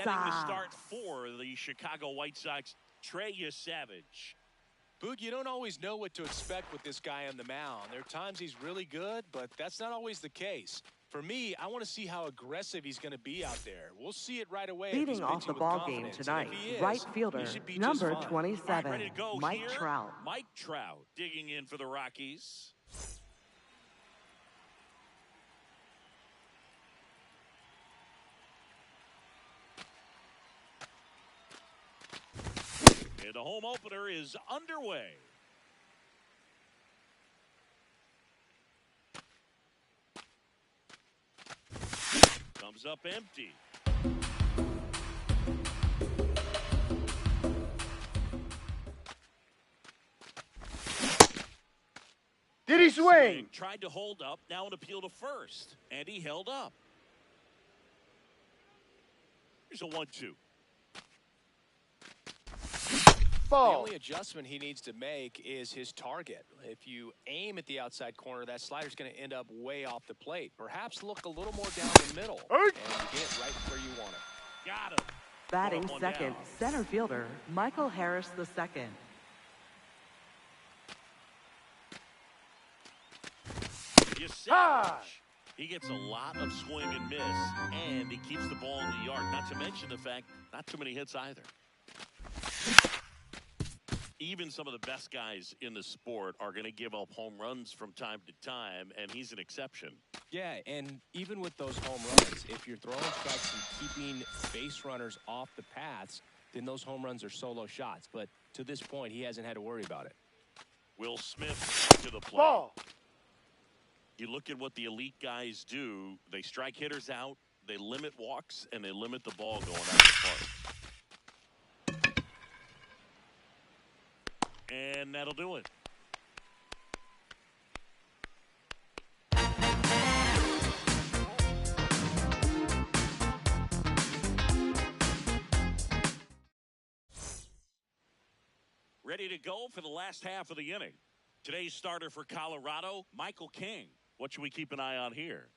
getting the start for the Chicago White Sox, Trey Savage. Boog, you don't always know what to expect with this guy on the mound. There are times he's really good, but that's not always the case. For me, I want to see how aggressive he's going to be out there. We'll see it right away. Leading off the ball game tonight, right fielder, number 27, ready to go Mike here. Trout. Mike Trout digging in for the Rockies. And the home opener is underway. Comes up empty. Did he swing? Tried to hold up, now an appeal to first. And he held up. Here's a 1-2. Ball. The only adjustment he needs to make is his target. If you aim at the outside corner, that slider's going to end up way off the plate. Perhaps look a little more down the middle and get it right where you want it. Got him. Batting second, center fielder, Michael Harris II. He gets a lot of swing and miss, and he keeps the ball in the yard. Not to mention the fact, not too many hits either. Even some of the best guys in the sport are going to give up home runs from time to time, and he's an exception. Yeah, and even with those home runs, if you're throwing strikes and keeping base runners off the paths, then those home runs are solo shots. But to this point, he hasn't had to worry about it. Will Smith to the plate. Ball. You look at what the elite guys do. They strike hitters out, they limit walks, and they limit the ball going out of the park. And that'll do it. Ready to go for the last half of the inning. Today's starter for Colorado, Michael King. What should we keep an eye on here?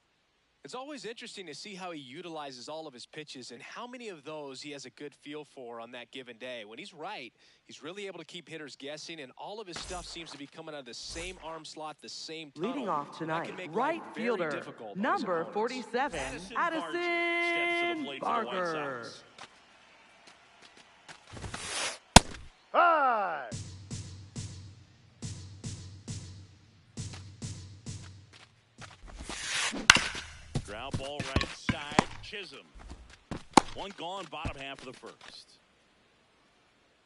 It's always interesting to see how he utilizes all of his pitches and how many of those he has a good feel for on that given day. When he's right, he's really able to keep hitters guessing, and all of his stuff seems to be coming out of the same arm slot, the same tunnel. Leading off tonight, right fielder, number 47, Addison Barker. Hi. Ground ball right side, Chisholm. One gone, bottom half of the first.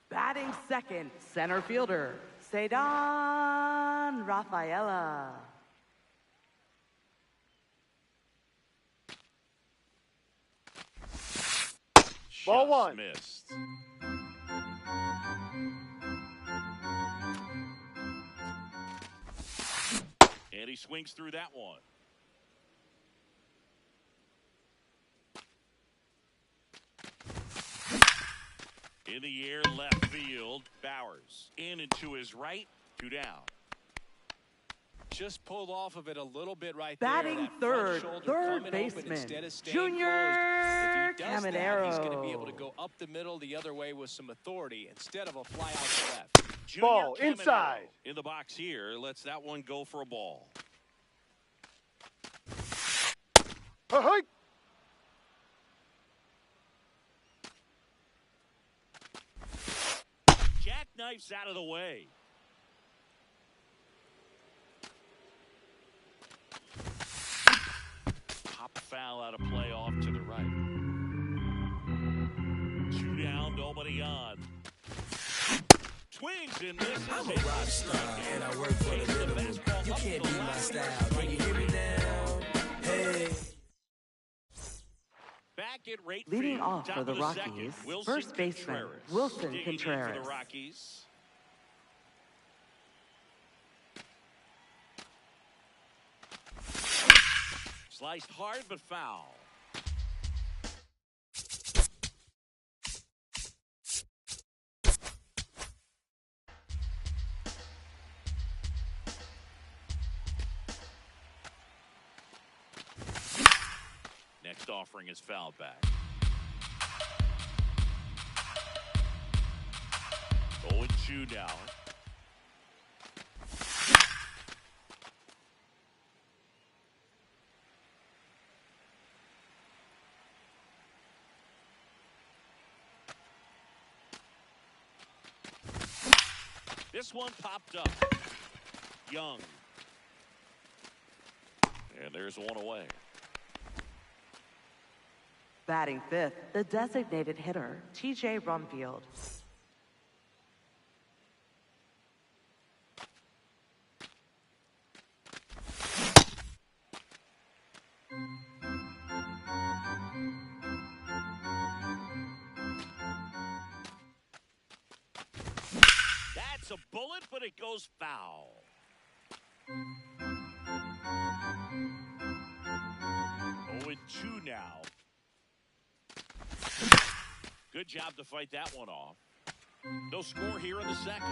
Batting second, center fielder, Cedar Rafaela. Ball one. Missed. And he swings through that one. In the air, left field, Bowers. In and to his right, 2 down. Just pulled off of it a little bit right Batting there. third baseman, Junior Caminero. He's going to be able to go up the middle the other way with some authority instead of a fly out to left. Junior Ball Caminero inside. In the box here, lets that one go for a ball. Hey. Jackknifes out of the way. Pop foul out of play off to the right. 2 down, nobody on. Swings and misses. I'm a rock star and I work for the rhythm. You can't beat my style. Can you hear me now? Hey. Back at right Leading field, off top for the of Rockies, second, first baseman, Wilson Digging in Contreras. for the Rockies. Sliced hard but foul. Next offering is fouled back. 2 now. This one popped up. Young. And there's one away. Batting fifth, the designated hitter, T.J. Rumfield. That's a bullet, but it goes foul. 0-2 now. Good job to fight that one off. No score here in the second.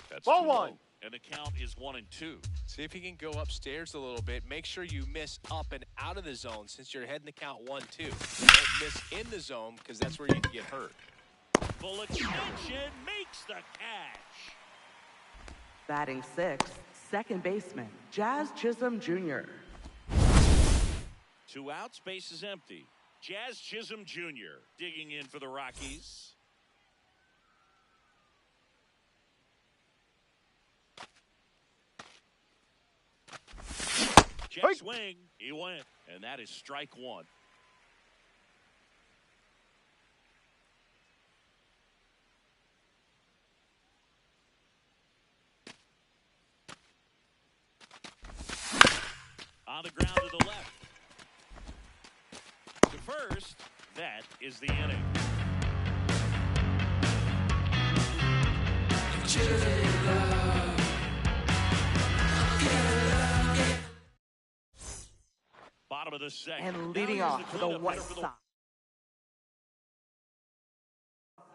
That's Ball 2-0. one. And the count is 1-2. See if he can go upstairs a little bit. Make sure you miss up and out of the zone since you're heading the count 1-2. Don't miss in the zone because that's where you can get hurt. Full extension makes the catch. Batting sixth, second baseman, Jazz Chisholm Jr. 2 outs, base is empty. Jazz Chisholm Jr. digging in for the Rockies. Check swing, he went, and that is strike 1. On the ground to the left. To first, that is the inning. Bottom of the second. And leading Now here's off for the cleanup White hitter for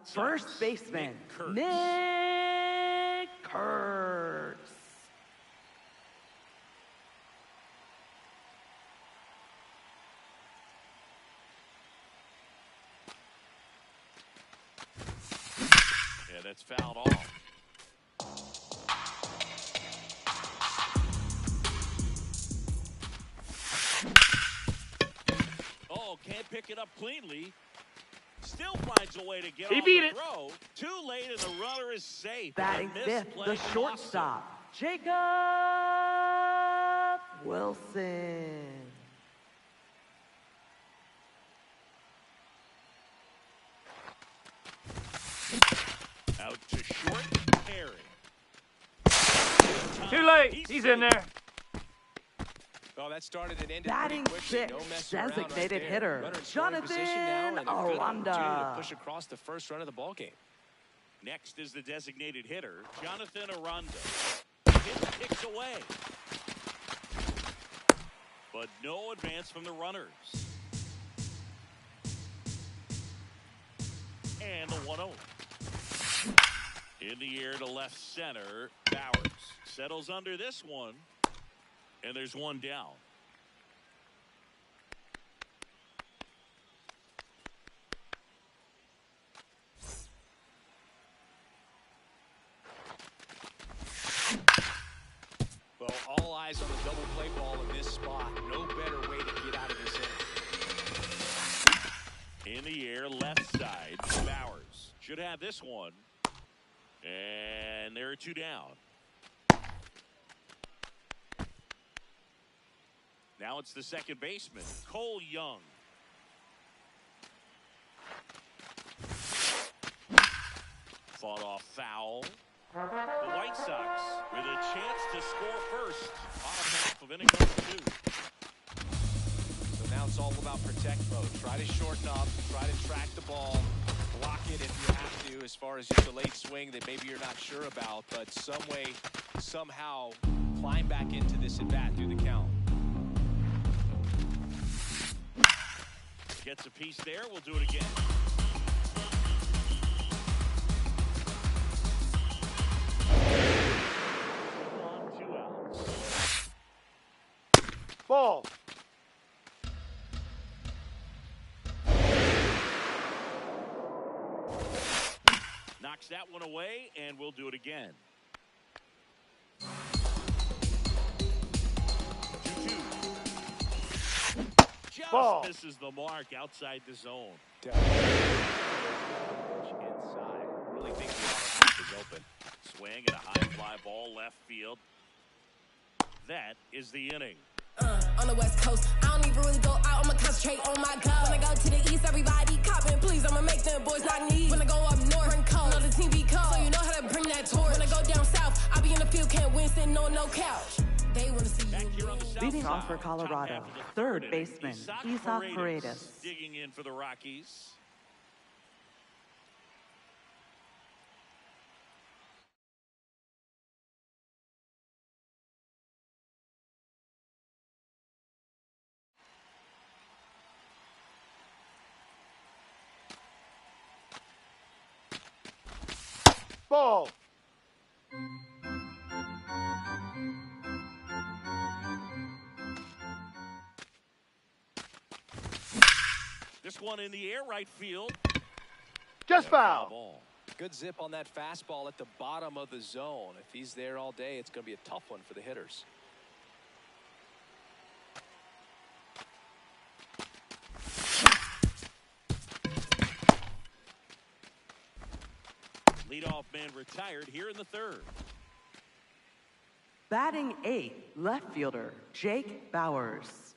Sox, first baseman, Kurtz. Nick Kurtz. Yeah, that's fouled off. Oh, can't pick it up cleanly. Still finds a way to get off beat the it. throw. Too late, and the runner is safe. Batting A fifth, misplay the cost him. shortstop, Jacob Wilson. Out to short, Perry. Too late. He's in there. Oh, that started and ended Batting pretty quickly. sixth, No messing around right designated there. hitter, Runner in scoring position now, and a good opportunity Aranda. to push across the first run of the ball game. Next is the designated hitter, Jonathan Aranda. Hit kicks away. But no advance from the runners. And the 1-0. In the air to left center, Bowers settles under this one. And there's one down. Well, all eyes on the double play ball in this spot. No better way to get out of this inning. In the air, left side, Bowers should have this one. And there are 2 down. Now it's the second baseman, Cole Young. Fought off foul. The White Sox with a chance to score first. Bottom half of inning number 2. So now it's all about protect mode. Try to shorten up, try to track the ball, block it if you have to, as far as just a late swing that maybe you're not sure about, but some way, somehow climb back into this at bat through the count. Gets a piece there. We'll do it again. On 2 outs. Ball. Knocks that one away, and we'll do it again. 2-2. Just Ball. misses the mark outside the zone. Inside. Really think the outhouse is open. Swing and a high fly ball left field. That is the inning. On the West Coast, I don't even really go out. I'ma concentrate on my God. When I go to the East, everybody copping. Please, I'ma make them boys not need. When I go up north, bring cold. Know the team be cold, so you know how to bring that torch. When I go down south, I be in the field, can't win, sitting on no couch. They wanna see Back you here on the south Leading side, off for Colorado, top half of the third inning, baseman, Isaac Isaac Paredes Paredes. digging in for the Rockies. Ball. This one in the air, right field. Just Foul foul. ball. Good zip on that fastball at the bottom of the zone. If he's there all day, it's going to be a tough one for the hitters. Leadoff man retired here in the third. Batting eighth, left fielder, Jake Bowers.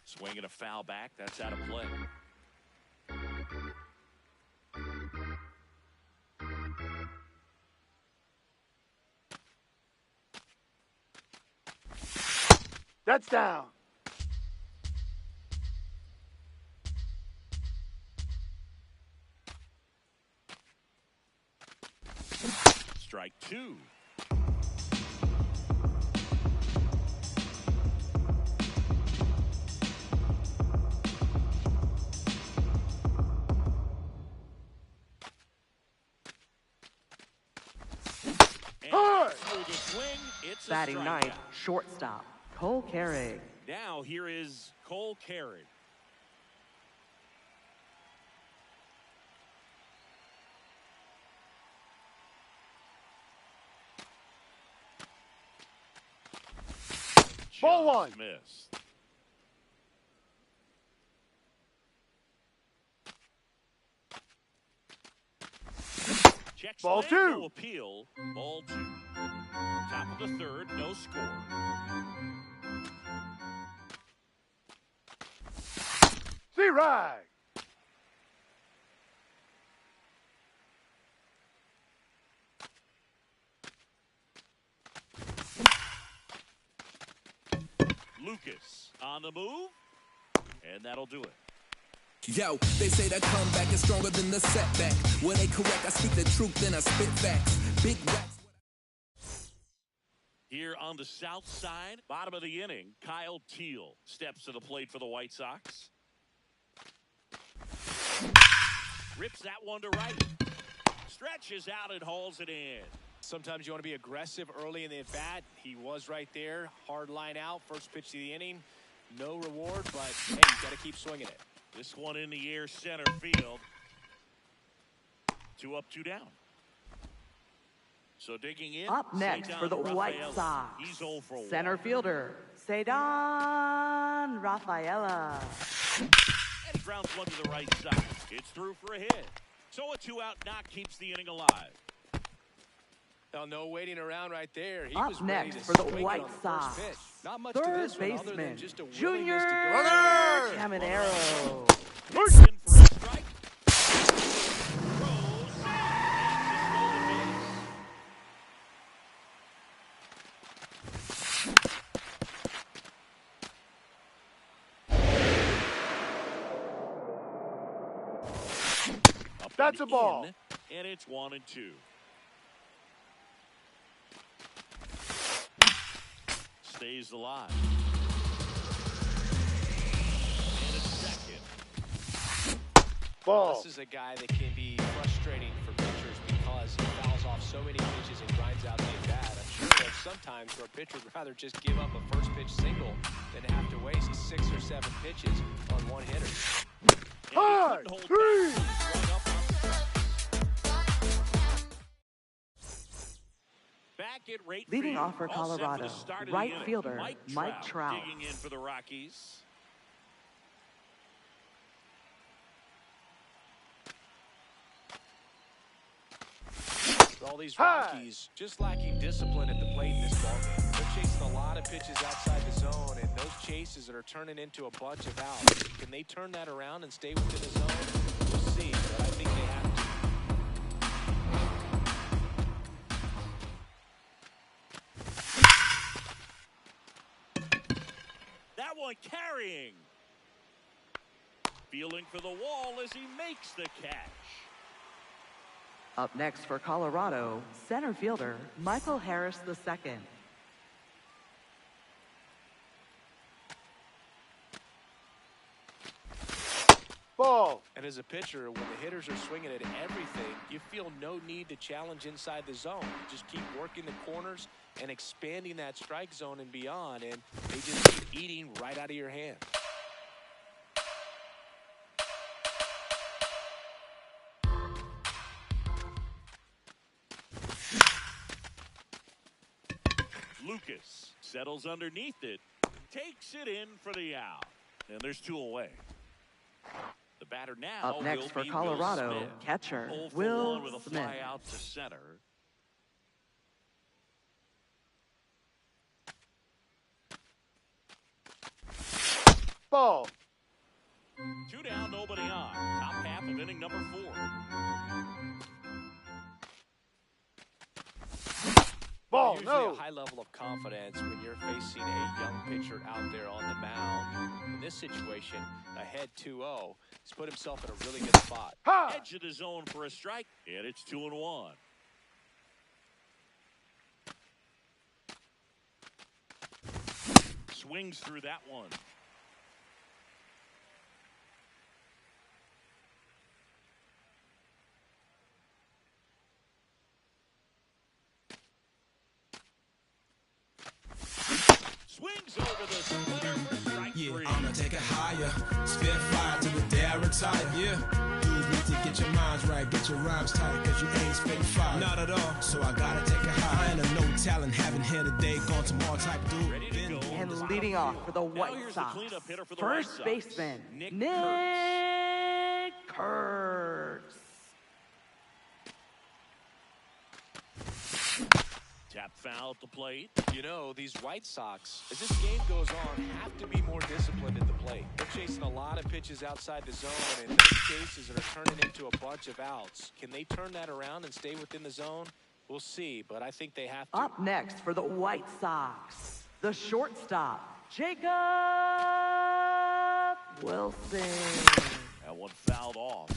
Swinging a foul back. That's out of play. That's down. Strike two. Hard. Through the swing, it's a Batting ninth, strikeout. shortstop, Cole Carrig. Now here is Cole Carrig. Ball Just one. missed. Check Ball swing, two. no appeal. Ball two. Top of the third, no score. See right. Lucas on the move, and that'll do it. Yo, they say that comeback is stronger than the setback. When they correct, I speak the truth, then I spit facts. Big racks. Here on the south side, bottom of the inning, Kyle Teal steps to the plate for the White Sox. Rips that one to right. Stretches out and hauls it in. Sometimes you want to be aggressive early in the at-bat. He was right there. Hard line out. First pitch of the inning. No reward, but, hey, you got to keep swinging it. This one in the air, center field. 2 up, 2 down. So digging in. Up next Cedar for the White Rafaela. Sox, He's 0 for 1. center fielder, Cedar Rafaela. And he grounds one to the right side. It's through for a hit. So a 2-out knock keeps the inning alive. Now, no waiting around right there. He Up was ready next to for the swing it White on the first Sox, pitch. Not much to third this one other than baseman, just a Junior willingness to go. Caminero. In for a strike. Throws. Up That's and a ball. in, and it's 1 and 2. Stays alive. Ball. This is a guy that can be frustrating for pitchers because he fouls off so many pitches and grinds out the at-bat. I'm sure there's sometimes where a pitcher would rather just give up a first pitch single than have to waste 6 or 7 pitches on one hitter. High, 3. Back at rate Leading field, off for all set Colorado, the start of the right inning. fielder Mike Trout. Digging in for the Rockies. All these Rockies just lacking discipline at the plate in this ballgame. They're chasing a lot of pitches outside the zone, and those chases that are turning into a bunch of outs. Can they turn that around and stay within the zone? We'll see, but I think they have to. That one carrying. Feeling for the wall as he makes the catch. Up next for Colorado, center fielder Michael Harris II. Ball. And as a pitcher, when the hitters are swinging at everything, you feel no need to challenge inside the zone. You just keep working the corners and expanding that strike zone and beyond, and they just keep eating right out of your hand. Lucas settles underneath it, takes it in for the out, and there's 2 away. The batter now Up next will for be Colorado, Will Smith. catcher 0 for Will 1 with a Smith. fly out to center. Ball. 2 down, nobody on. Top half of inning number 4. Ball. Usually No. a high level of confidence when you're facing a young pitcher out there on the mound. In this situation, ahead 2-0, he's put himself in a really good spot. High. Edge of the zone for a strike, and it's 2-1. Swings through that one. Swings over the splitter for strike 3. I'ma take it higher. Spit fire to the day I retire. Yeah. You need to get your minds right, get your rhymes tight, cause you ain't spitting fire. Not at all. So I gotta take it high. I ain't a no talent, having here today, gone tomorrow type dude. Ready to go. And leading off for the White here's the Sox, cleanup hitter for the White first Sox, baseman Nick Nick Kurtz. Tap foul at the plate. You know, these White Sox, as this game goes on, have to be more disciplined at the plate. They're chasing a lot of pitches outside the zone, and those chases that are turning into a bunch of outs. Can they turn that around and stay within the zone? We'll see, but I think they have to. Up next for the White Sox, the shortstop, Jacob Wilson. That one fouled off.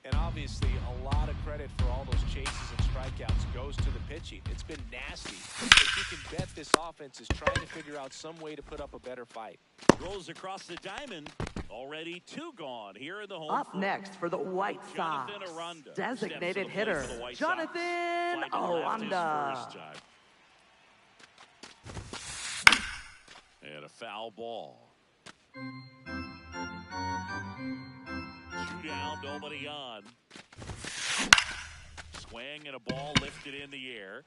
And obviously, a lot of credit for all those chases and strikeouts goes to the pitching. It's been nasty, but you can bet this offense is trying to figure out some way to put up a better fight. Rolls across the diamond. Already 2 gone here in the home. Up front. next for the White Sox, Jonathan Aranda designated steps to the plate hitter, for the White Jonathan Sox. Fly to left his Aranda. first time. And a foul ball. 2 down, nobody on. Swing and a ball lifted in the air.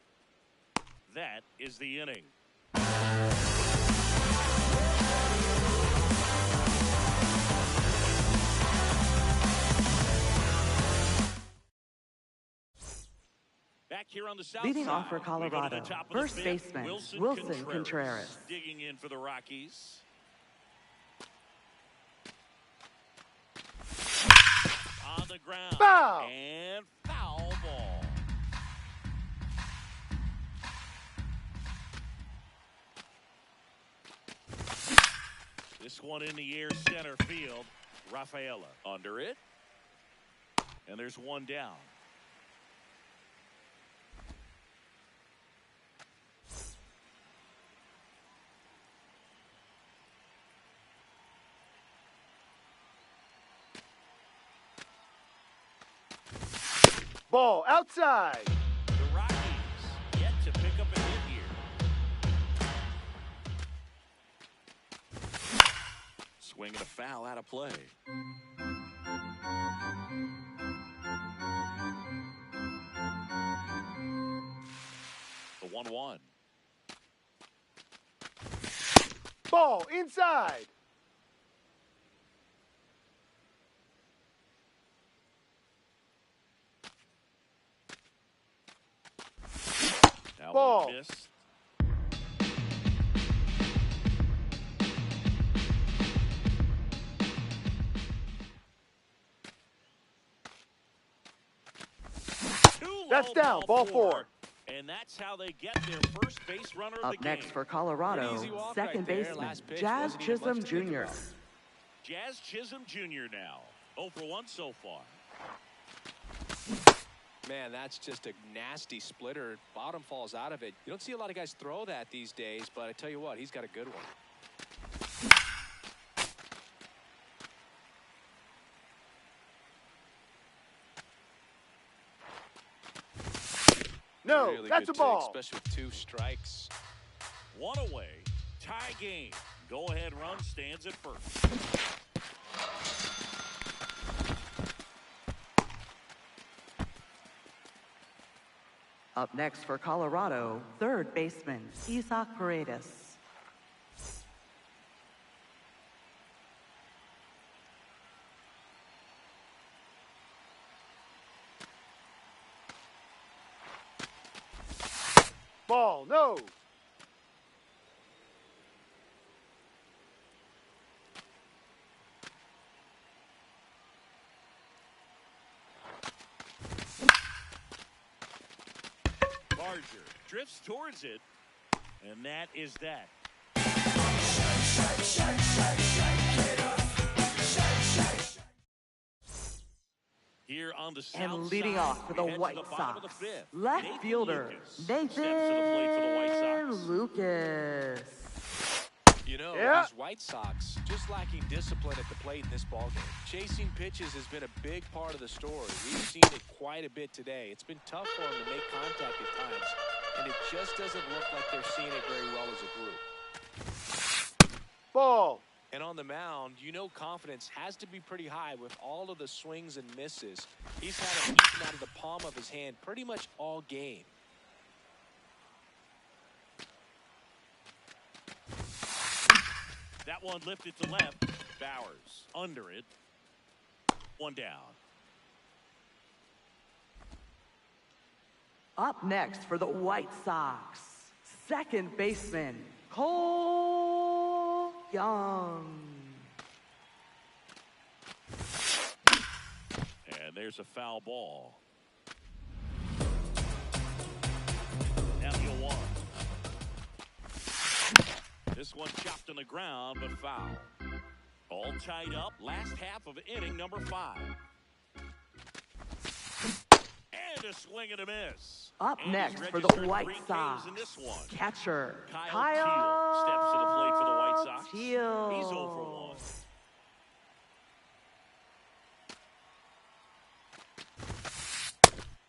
That is the inning. Back here on the south Leading side, off for we go to Colorado, the top of the first fifth, baseman Wilson Contreras. digging in for the Rockies. On the ground. Foul. And foul ball. This one in the air, center field. Rafaela under it. And there's 1 down. Ball outside. The Rockies yet to pick up a hit here. Swing and a foul out of play. The 1-1. Ball inside. Now Ball. one missed. That's down. Ball 4. And that's how they get their first base runner of Up the game. next for Colorado, Easy walk second right there. baseman Last pitch Jazz wasn't even Chisholm much to think Jr. about. Jazz Chisholm Jr. now. 0 for 1 so far. Man, that's just a nasty splitter. Bottom falls out of it. You don't see a lot of guys throw that these days, but I tell you what, he's got a good one. No, Really that's good a ball. take, especially with 2 strikes. 1 away. Tie game. Go ahead run stands at first. Up next for Colorado, third baseman Isaac Paredes. Ball, no. Barger drifts towards it, and that is that. Here on the south And leading side, off for the we head to White the bottom of Sox, the 5th. left Nathan fielder Lucas steps to the Nathan plate for the White Sox. Lucas. You know, Yeah. these White Sox just lacking discipline at the plate in this ballgame. Chasing pitches has been a big part of the story. We've seen it quite a bit today. It's been tough for them to make contact at times, and it just doesn't look like they're seeing it very well as a group. Ball. And on the mound, you know confidence has to be pretty high with all of the swings and misses. He's had them eaten out of the palm of his hand pretty much all game. That one lifted to left. Bowers under it. 1 down. Up next for the White Sox, second baseman Cole Young. And there's a foul ball. Now you 1. This one chopped on the ground, but foul. All tied up. Last half of inning number 5. And a swing and a miss. Up And next he's for the registered White 3 Ks Sox, in this one. catcher Kyle Teal steps to the plate for the White Sox. Teal. He's 0 for 1.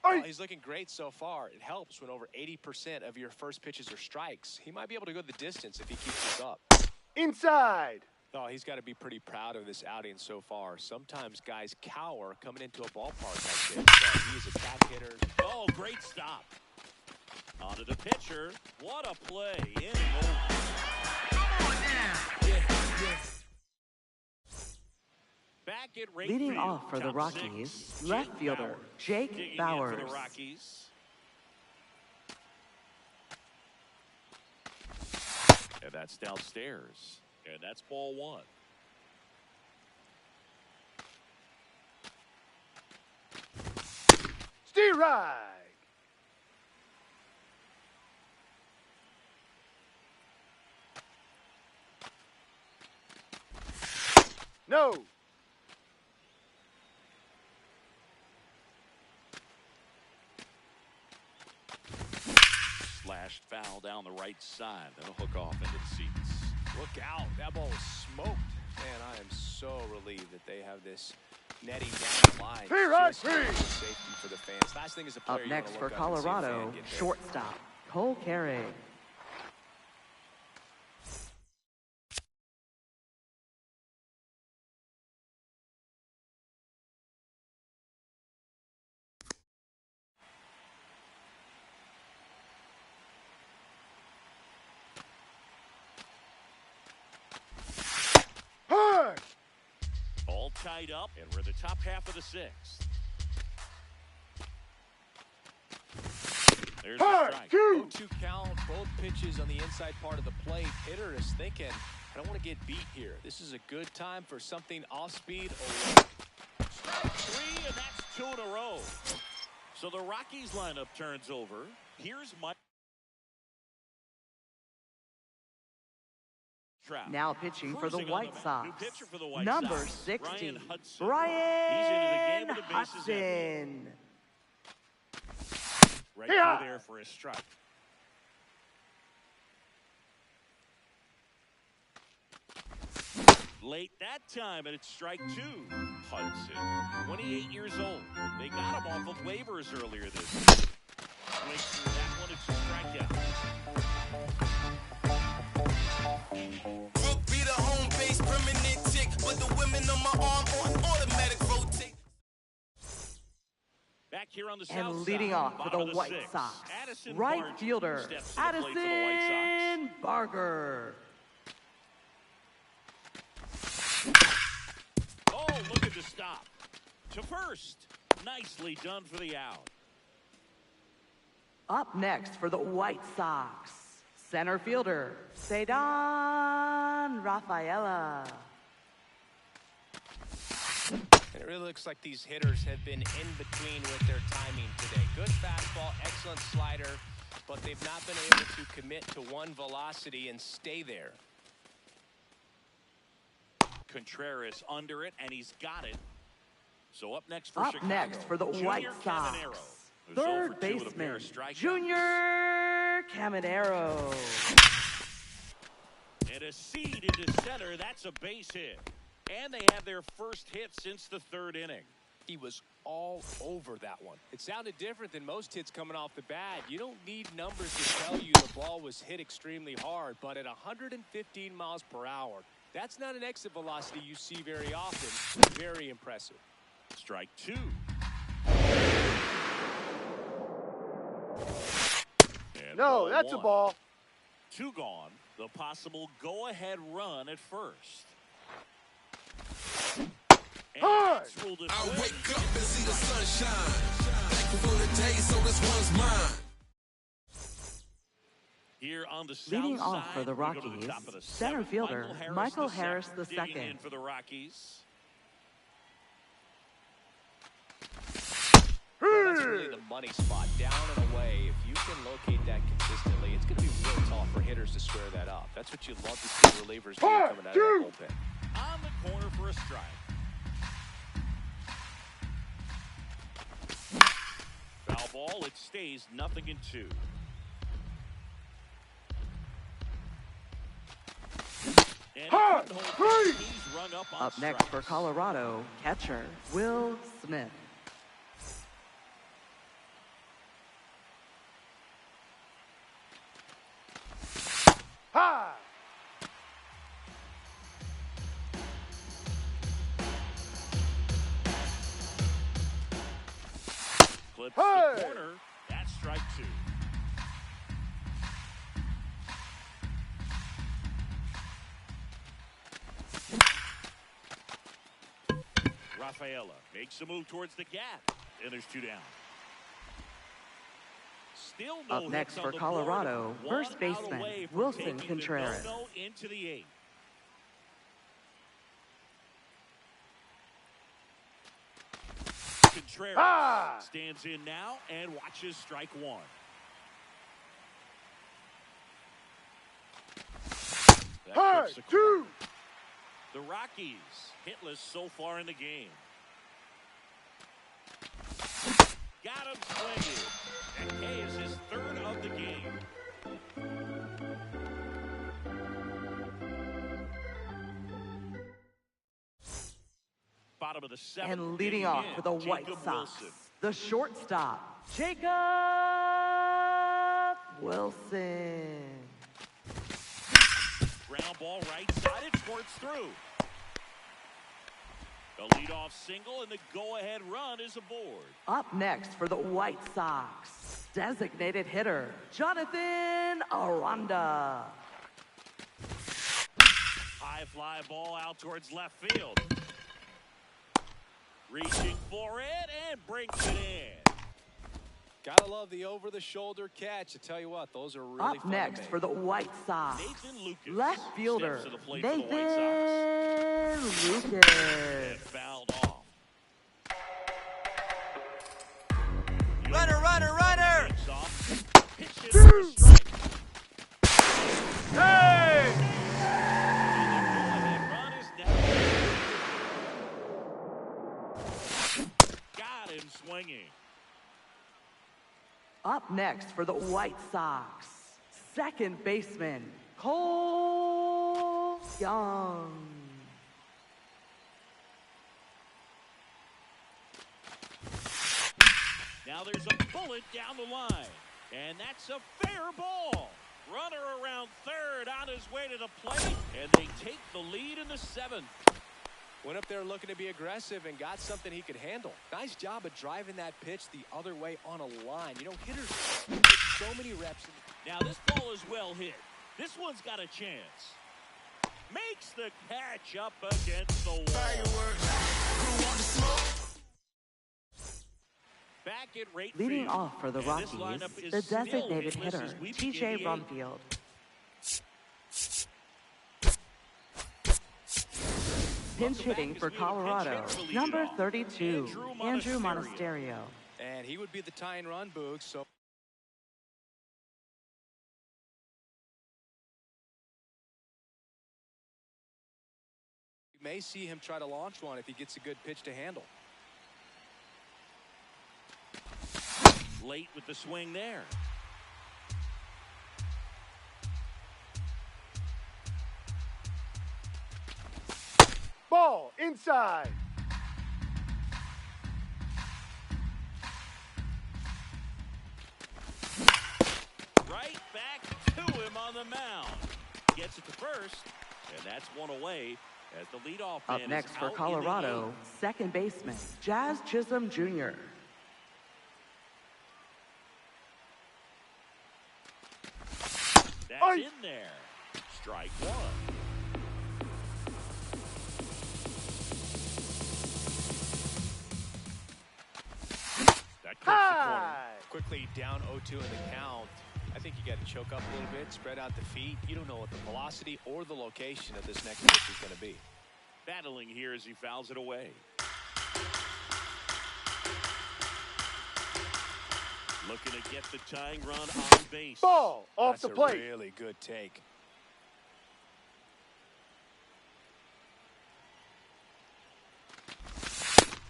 Well, he's looking great so far. It helps when over 80% of your first pitches are strikes. He might be able to go the distance if he keeps this up. Inside. Oh, he's got to be pretty proud of this outing so far. Sometimes guys cower coming into a ballpark like this. But he is a tap hitter. Oh, great stop. Onto the pitcher. What a play. In and over. Back at right Leading field, off for the top Rockies, 6, left Jake fielder Bauers. Jake Digging in Bauers. for the Rockies. And that's downstairs. And that's ball 1. Strike. No. Slashed foul down the right side. That'll hook off into the seats. Look out. That ball was smoked. Man, I am so relieved that they have this netting down the line. Three right, Just three. safety for the fans. Last thing is a player Up you wanna next look for up and see a fan Colorado, get there. shortstop, Cole Carey. Hard. All tied up, and we're the top half of the sixth. There's a Hard. strike. 2. 0-2 count, both pitches on the inside part of the plate. Hitter is thinking, I don't want to get beat here. This is a good time for something off speed. Strike 3, and that's 2 in a row. So the Rockies lineup turns over. Here's Mike Trout. Now pitching for the Cruising on White the Sox, new pitcher for the White number Sox, 60, Brian Hudson. Brian He's into the game with the bases empty. Hudson. Right Yeah. through there for a strike. Late that time, and it's strike 2. Hudson, 28 years old. They got him off of waivers earlier this year. Swings through that one, it's a strikeout. Brook be the home base, permanent tick, but the women on my arm on automatic rotate. Back here on the south And leading side, off for bottom the of White sixth, Sox, Addison right Barger fielder, steps to the plate for the White Sox. Addison Barger. Oh, look at the stop. To first. Nicely done for the out. Up next for the White Sox, center fielder, Cedar Rafaela. It really looks like these hitters have been in between with their timing today. Good fastball, excellent slider, but they've not been able to commit to one velocity and stay there. Contreras under it, and he's got it. So up next for Up Chicago, next for the Junior White Sox, Caminero, who's 0 third for 2 with a pair baseman, of strikeouts. Junior Caminero. And a seed into center. That's a base hit. And they have their first hit since the 3rd inning. He was all over that one. It sounded different than most hits coming off the bat. You don't need numbers to tell you the ball was hit extremely hard, but at 115 miles per hour, that's not an exit velocity you see very often. Very impressive. Strike 2. And No, that's a 1. ball. 2 gone. The possible go-ahead run at first. And Hard. that's ruled a I swing. wake up and see the sunshine. Thankful for the day, so this one's mine. Here on the south Leading off side, for the we go to Rockies, top of the center 7th, fielder, Michael Harris II. Digging II. in for the Rockies. Well, that's really the money spot, down and away. If you can locate that consistently, it's going to be real tough for hitters to square that up. That's what you love to see relievers do coming out of that bullpen. On the corner for a strike. Foul ball, it stays 0-2. And he Hard. couldn't hold Three. it. He's rung up on Up next for strikes. Colorado, catcher, Will Smith. High. Clips Hey. the corner. That's strike 2. Rafaela makes a move towards the gap. And there's 2 down. Still no Up next hits for on the Colorado, board. first One out baseman, away from Wilson taking the Contreras. no-no into the 8th. Contreras Ah! stands in now and watches strike 1. That Hard. clips the 2. corner. The Rockies hitless so far in the game. Got him swinging. And K is his 3rd of the game. Bottom Bottom of the seventh. And leading off for the White Jacob Sox, Wilson. the shortstop, Jacob Wilson. Ground ball right side, it squirts through. The leadoff single and the go-ahead run is aboard. Up next for the White Sox, designated hitter, Jonathan Aranda. High fly ball out towards left field. Reaching for it and brings it in. Gotta love the over-the-shoulder catch. I tell you what, those are really Up fun next to make. for the White Sox, Nathan Lucas left fielder, steps to the plate for the White Sox. Nathan And Lucas. fouled off. Runner, runner, runner! Takes off. Pitch hit for a strike. Hey! And the go-ahead run is now. Got him swinging. Up next for the White Sox, second baseman, Cole Young. Now there's a bullet down the line. And that's a fair ball. Runner around third on his way to the plate. And they take the lead in the seventh. Went up there looking to be aggressive and got something he could handle. Nice job of driving that pitch the other way on a line. You know, hitters get so many reps. Now this ball is well hit. This one's got a chance. Makes the catch up against the wall. Back at right Leading field. off for the And this Rockies, lineup is the still designated hitless hitter, as we begin T.J. the eighth. Rumfield. Pinch hitting for Colorado, number 32, Andrew Monasterio. And he would be the tying run, Boog, so you may see him try to launch one if he gets a good pitch to handle. Late with the swing there. Ball inside. Right back to him on the mound. Gets it to first, and that's one away as the leadoff man Up next is for out in the Colorado, second baseman, Jazz Chisholm Jr. That's Oi. in there. Strike one. That clips the corner. High. Quickly down 0-2 in the count. I think you got to choke up a little bit, spread out the feet. You don't know what the velocity or the location of this next pitch is going to be. Battling here as he fouls it away. Looking to get the tying run on base. Ball off That's the plate. a really good take.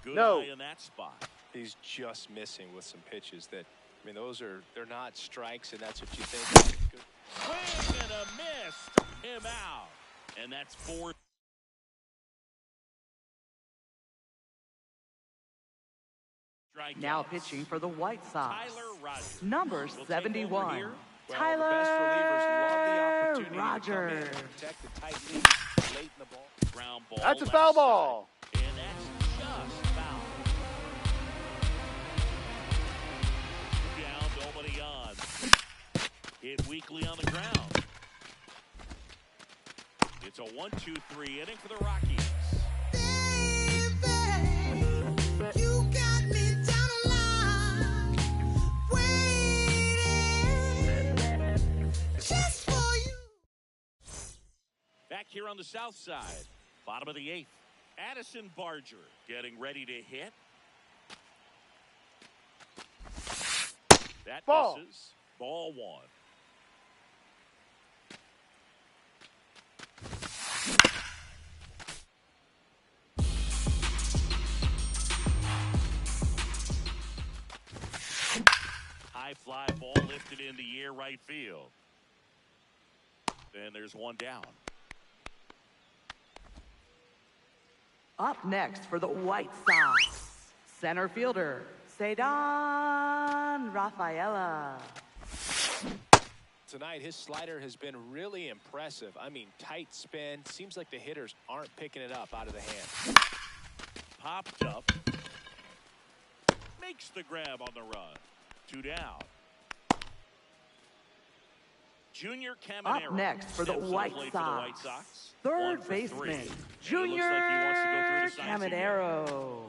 Good No. eye in that spot. He's just missing with some pitches that, I mean, they're not strikes, and that's what you think. Good. Swing and a miss. Struck him out. And that's four. Now pitching for the White Sox, Tyler Rogers. number will take over 71, here. Well, the best relievers love the opportunity to Rogers. come in and protect the tight lead late in the ball. Ground ball. That's a left foul side. ball. And that's just foul. Down, nobody on. Hit weakly on the ground. It's a 1-2-3 inning for the Rockies. Back here on the south side, bottom of the eighth. Addison Barger getting ready to hit. That Ball. misses. Ball one. High fly ball lifted in the air right field. Then there's one down. Up next for the White Sox, center fielder, Cedar Rafaela. Tonight, his slider has been really impressive. I mean, tight spin. Seems like the hitters aren't picking it up out of the hand. Popped up. Makes the grab on the run. 2 down. Junior Caminero. Up next for the White Sox, third 1 for baseman, 3. Junior Like he wants to go through the signs again. Caminero.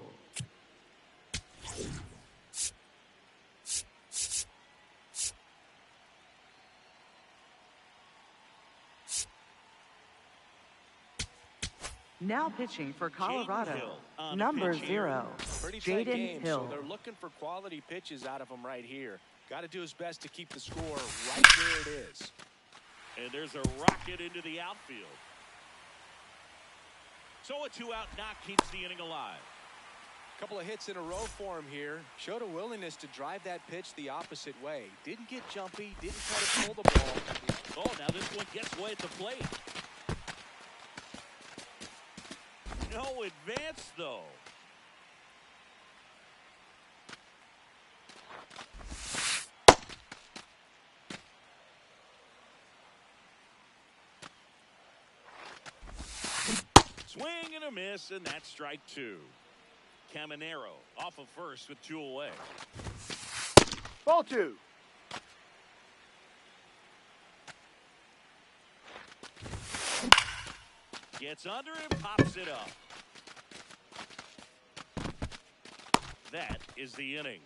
Now pitching for Colorado, number 0, Pretty tight game, Jaden Hill. so they're looking for quality pitches out of him right here. Got to do his best to keep the score right where it is. And there's a rocket into the outfield. So a 2-out knock keeps the inning alive. Couple of hits in a row for him here. Showed a willingness to drive that pitch the opposite way. Didn't get jumpy, didn't try to pull the ball. Oh, now this one gets away at the plate. No advance, though. Swing and a miss, and that's strike 2. Caminero off of first with 2 away. Ball 2. Gets under and pops it up. That is the inning.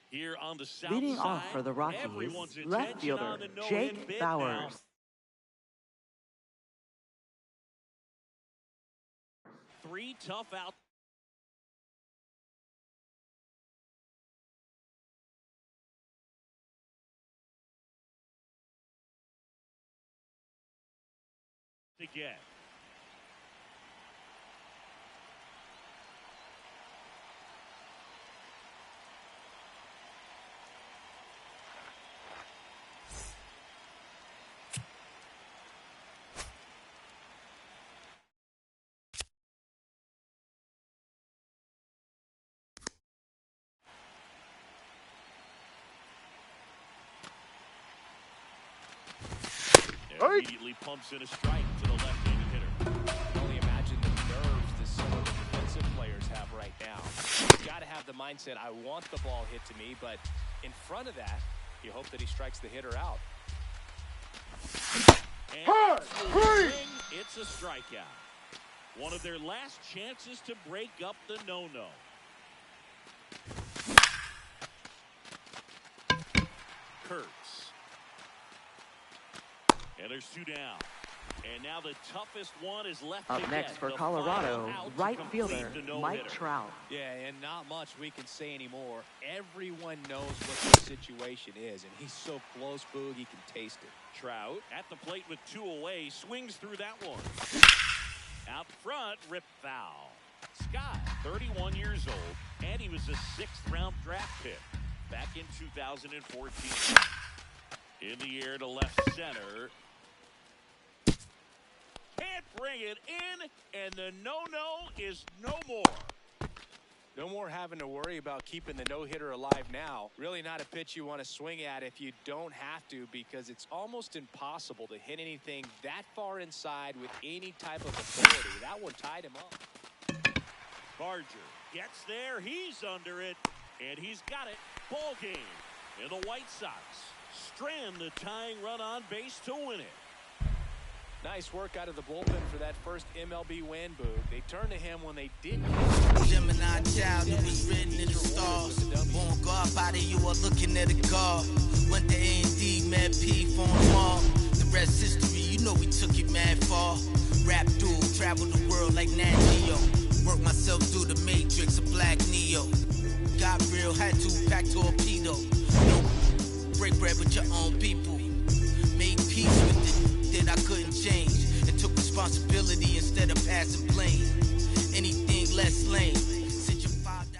Here on the south Leading side, off for the Rockies, everyone's left attention fielder on the no-hit Jake bid Bowers. now. 3 tough out. Again. Immediately pumps in a strike to the left-handed hitter. I can only imagine the nerves that some of the defensive players have right now. You've got to have the mindset, I want the ball hit to me, but in front of that, you hope that he strikes the hitter out. And it's a strikeout. One of their last chances to break up the no-no. Kurtz. And there's 2 down. And now the toughest one is left Up to next get. for The Colorado, final out to right complete fielder the no-hitter. Mike Trout. Yeah, and not much we can say anymore. Everyone knows what the situation is, and he's so close, Boog, he can taste it. Trout at the plate with 2 away, swings through that one. Out front, rip foul. Scott, 31 years old, and he was a 6th-round draft pick back in 2014. In the air to left center. Can't bring it in, and the no-no is no more. No more having to worry about keeping the no-hitter alive now. Really not a pitch you want to swing at if you don't have to, because it's almost impossible to hit anything that far inside with any type of authority. That one tied him up. Barger gets there, he's under it, and he's got it. Ball game. And the White Sox strand the tying run on base to win it. Nice work out of the bullpen for that first MLB win, Boog. They turned to him when they didn't. Gemini child, it was written in the stars. Won't go up out of you are looking at a guard. Went to A&D, met P, formed Mall. The rest history, you know we took it mad far. Rap dude, traveled the world like Nat Geo. Worked myself through the matrix of Black Neo. Got real, had to pack torpedo. Break bread with your own people. Made peace with it that I couldn't change. And took responsibility instead of passing blame. Anything less lame. Sit your father.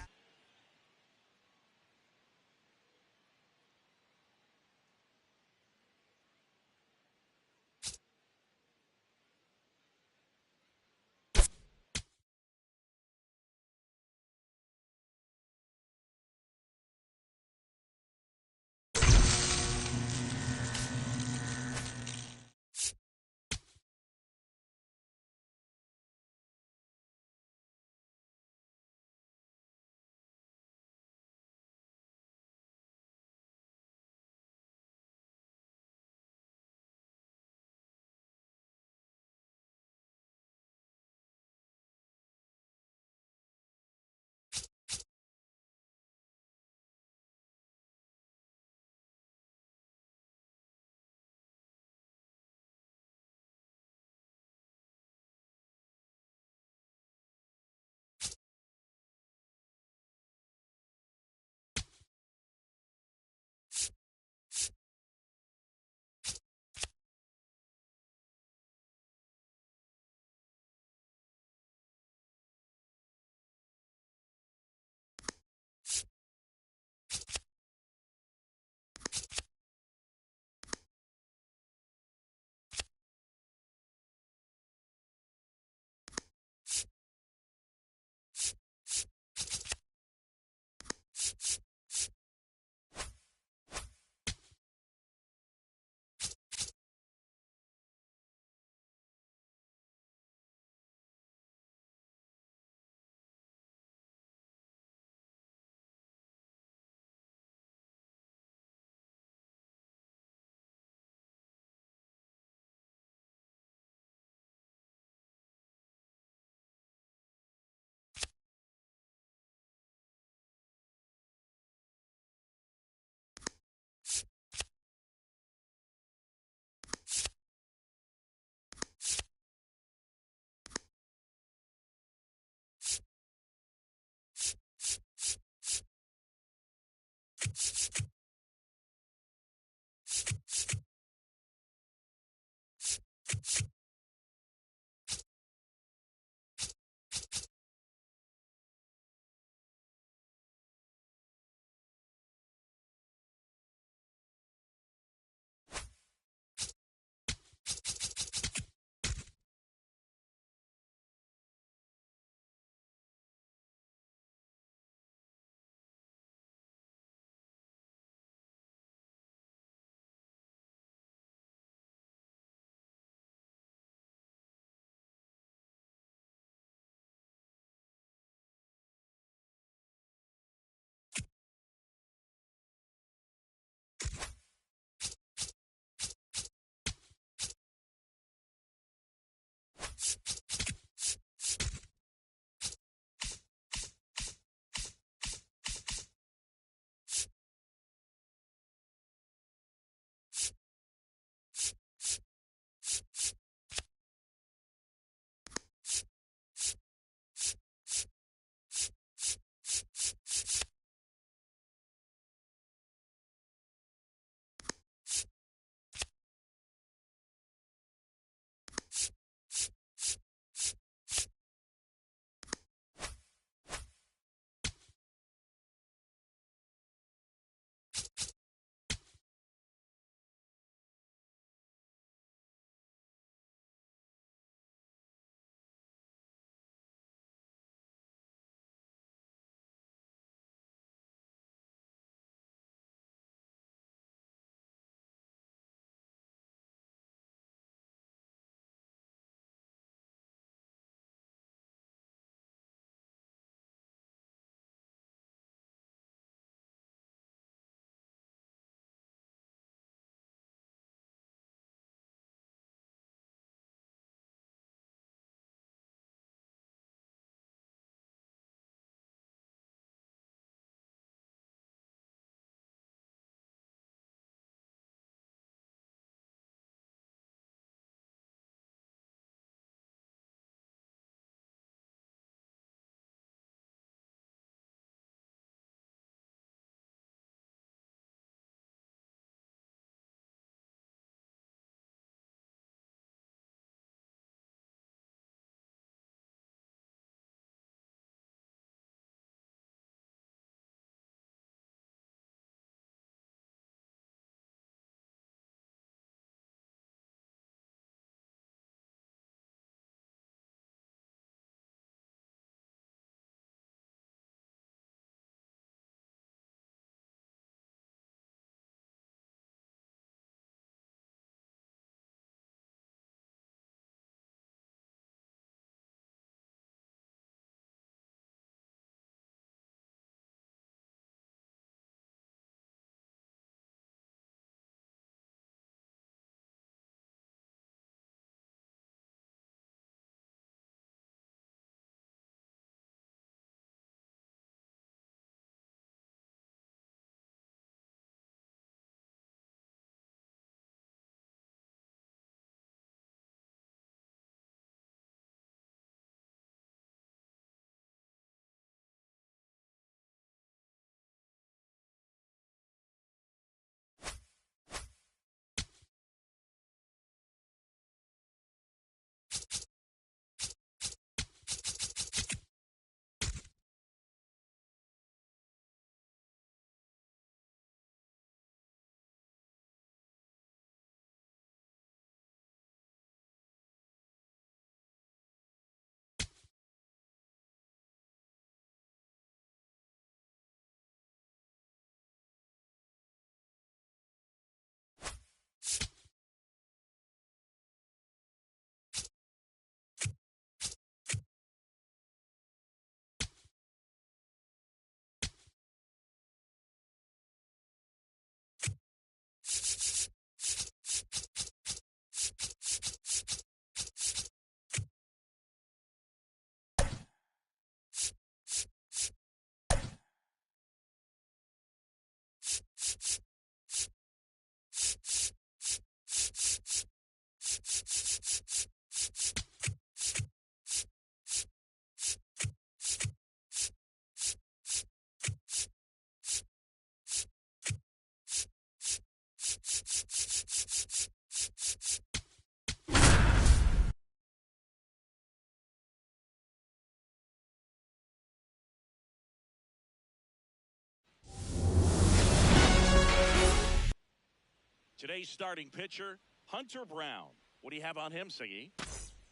Today's starting pitcher, Hunter Brown. What do you have on him, Siggy?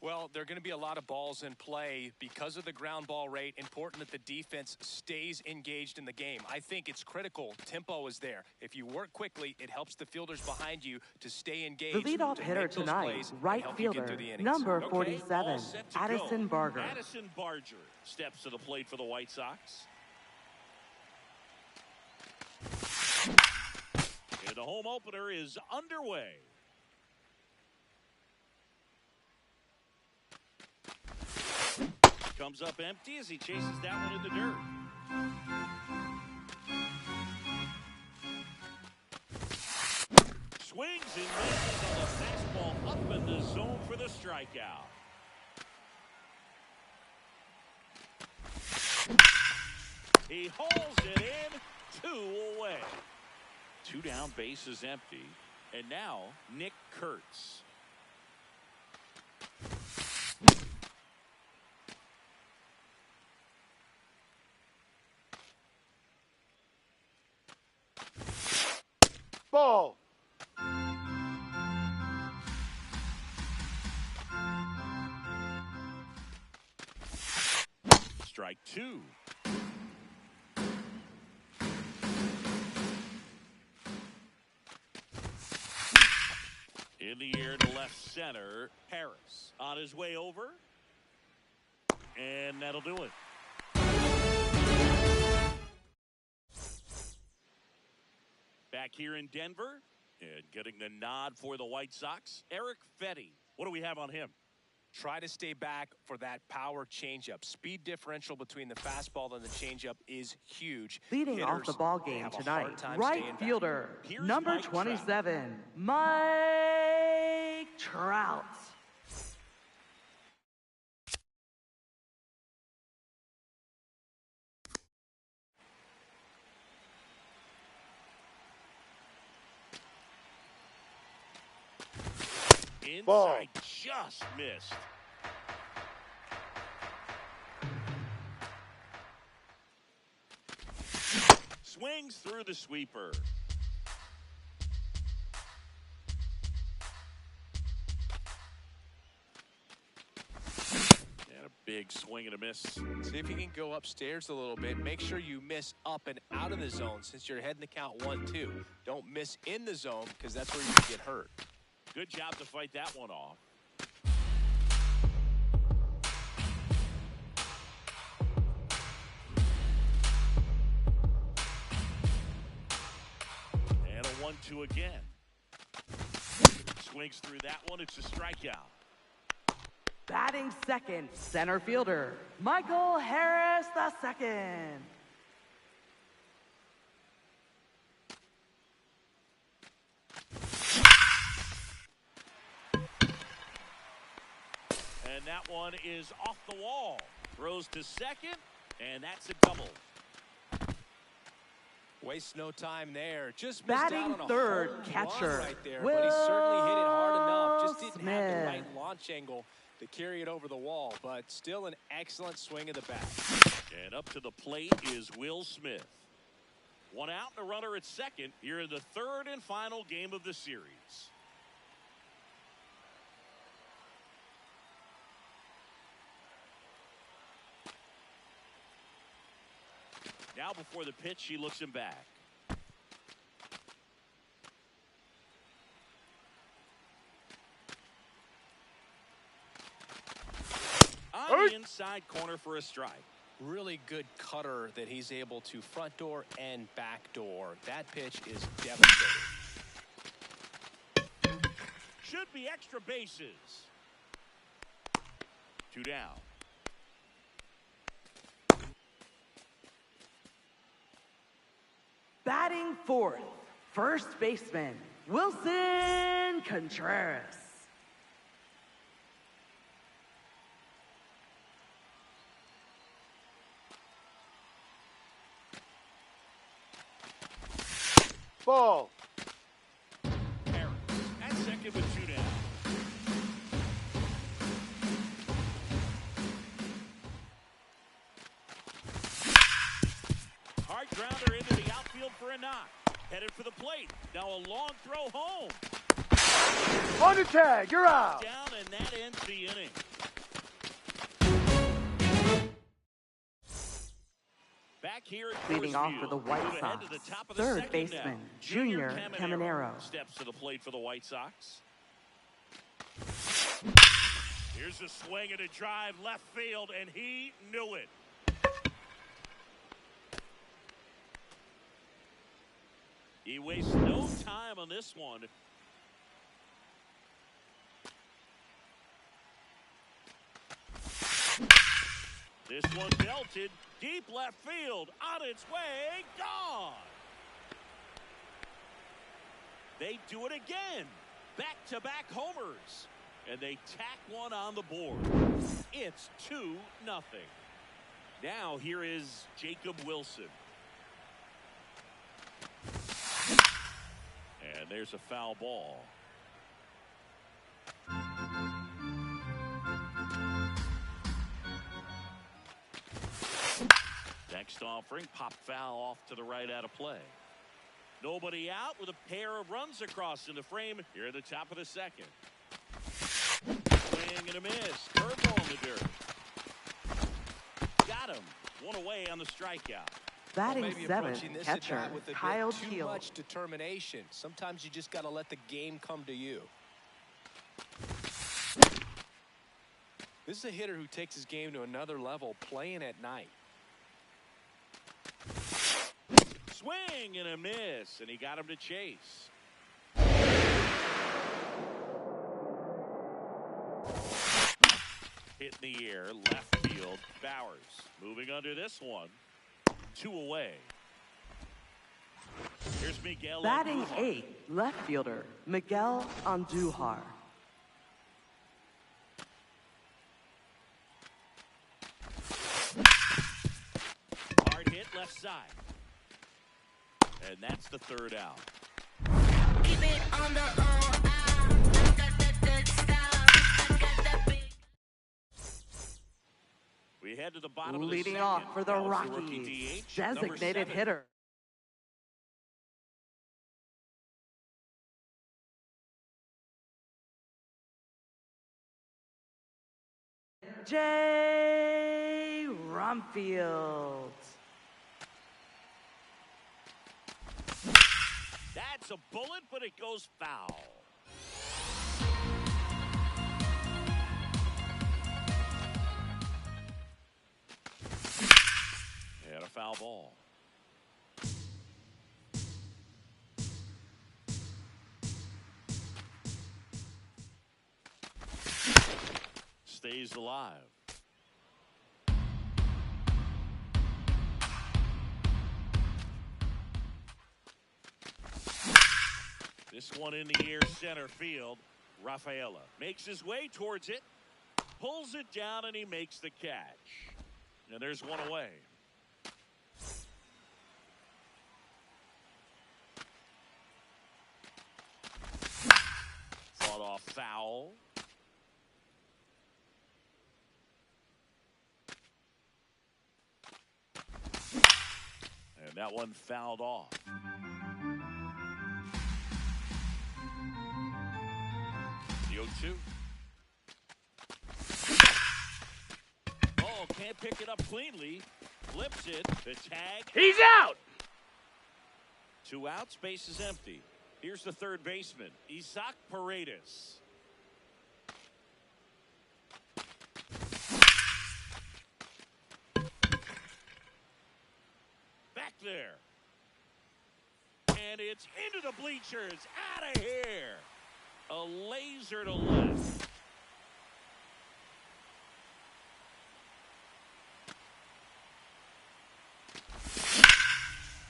Well, there are going to be a lot of balls in play because of the ground ball rate. Important that the defense stays engaged in the game. I think it's critical. Tempo is there. If you work quickly, it helps the fielders behind you to stay engaged. The leadoff hitter tonight, right fielder, number 47, Addison Barger. Addison Barger steps to the plate for the White Sox. And the home opener is underway. Comes up empty as he chases that one in the dirt. Swings and misses on the fastball up in the zone for the strikeout. He hauls it in, 2 away. 2 down, bases empty. And now Nick Kurtz. Ball. Strike 2. In the air to left center, Harris on his way over. And that'll do it. Back here in Denver, and getting the nod for the White Sox, Eric Fetty. What do we have on him? Try to stay back for that power changeup. Speed differential between the fastball and the changeup is huge. Leading off the ball game tonight, right fielder, number 27, Mike Trout. Inside, just missed. Swings through the sweeper. And a big swing and a miss. See if you can go upstairs a little bit. Make sure you miss up and out of the zone since you're heading the count 1-2. Don't miss in the zone because that's where you can get hurt. Good job to fight that one off. And a 1-2 again. Swings through that one. It's a strikeout. Batting second, center fielder, Michael Harris II. And that one is off the wall. Throws to second, and that's a double. Waste no time there. Just batting missed out on a third, home catcher, run right there, but he certainly hit it hard enough. Just didn't Smith. have the right launch angle to carry it over the wall, but still an excellent swing of the bat. And up to the plate is Will Smith. One out and a runner at second here in the third and final game of the series. Now before the pitch, he looks him back. On the inside corner for a strike. Really good cutter that he's able to front door and back door. That pitch is devastating. Should be extra bases. 2 down. Batting fourth, first baseman, Wilson Contreras. Ball. Harris at second with 2 down. Hard grounder into the outfield for a knock. Headed for the plate. Now a long throw home. On the tag, you're out. Down, and that ends the inning. Back here at Leading Coors off Field, for the White move ahead Sox, to the top of the third second baseman, now. Junior Caminero. Steps to the plate for the White Sox. Here's a swing and a drive left field, and he knew it. He wastes no time on this one. This one belted deep left field, on its way, gone. They do it again. Back-to-back homers. And they tack one on the board. It's 2-0. Now here is Jacob Wilson. And there's a foul ball. Next offering, pop foul off to the right out of play. Nobody out with a pair of runs across in the frame here at the top of the second. Swing and a miss. Curveball in the dirt. Got him. One away on the strikeout. Batting seventh, this catcher with a Kyle bit too Teal. much determination. Sometimes you just got to let the game come to you. This is a hitter who takes his game to another level, playing at night. Swing and a miss, and he got him to chase. Hit in the air, left field, Bowers. Moving under this one. 2 away. Here's Miguel. Batting Andujar. eighth, left fielder Miguel Andujar. Hard hit left side. And that's the third out. Keep it on the I got that good stuff. I got that big. We head to the bottom of the Leading second. off for the Now it's rookie Rockies, DH, number designated 7. hitter Jay Rumfield. That's a bullet, but it goes foul. And a foul ball. Stays alive. This one in the air, center field. Rafaela makes his way towards it, pulls it down, and he makes the catch. And there's one away. Fought off foul. And that one fouled off. The 0-2. Oh, can't pick it up cleanly. Flips it. The tag. He's out. 2 outs. Base is empty. Here's the third baseman, Isaac Paredes. Back there. And it's into the bleachers. Out of here. A laser to left.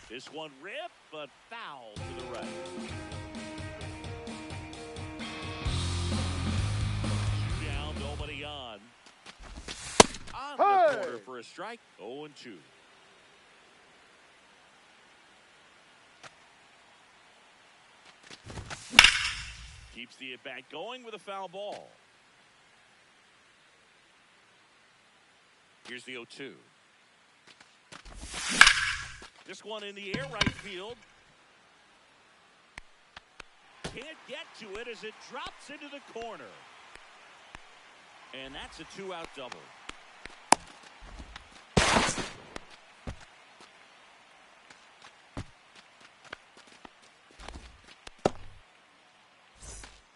This one ripped, but foul to the right. Down, nobody on. On the corner for a strike. 0-2. Keeps the at-bat going with a foul ball. Here's the 0-2. This one in the air, right field. can't get to it as it drops into the corner. And that's a 2-out double.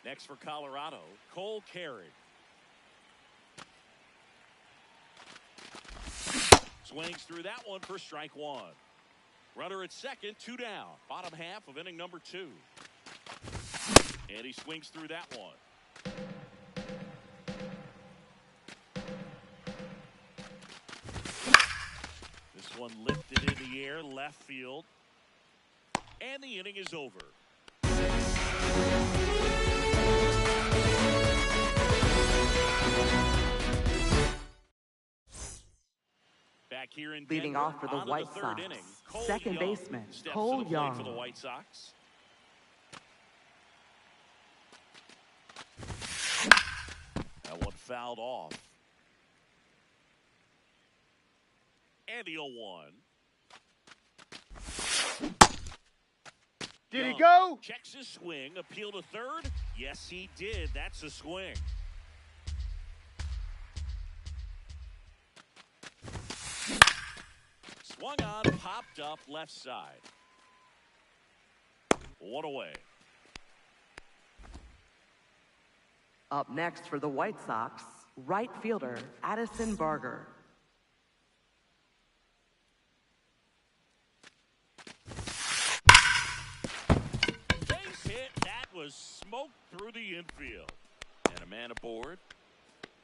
Next for Colorado, Cole Carey. Swings through that one for strike one. Runner at second, 2 down. Bottom half of inning number 2. And he swings through that one. This one lifted in the air, left field. And the inning is over. Back here in Leading Denver, off for the on White third Sox, inning, Cole second Young baseman steps Cole to the plate Young. for the White Sox. That one fouled off. And the 0-1. Did he Young go? checks his swing, appeal to third. Yes, he did. That's a swing. Swung on, popped up left side. 1 away. Up next for the White Sox, right fielder Addison Barger. Base hit. That was smoked through the infield. And a man aboard.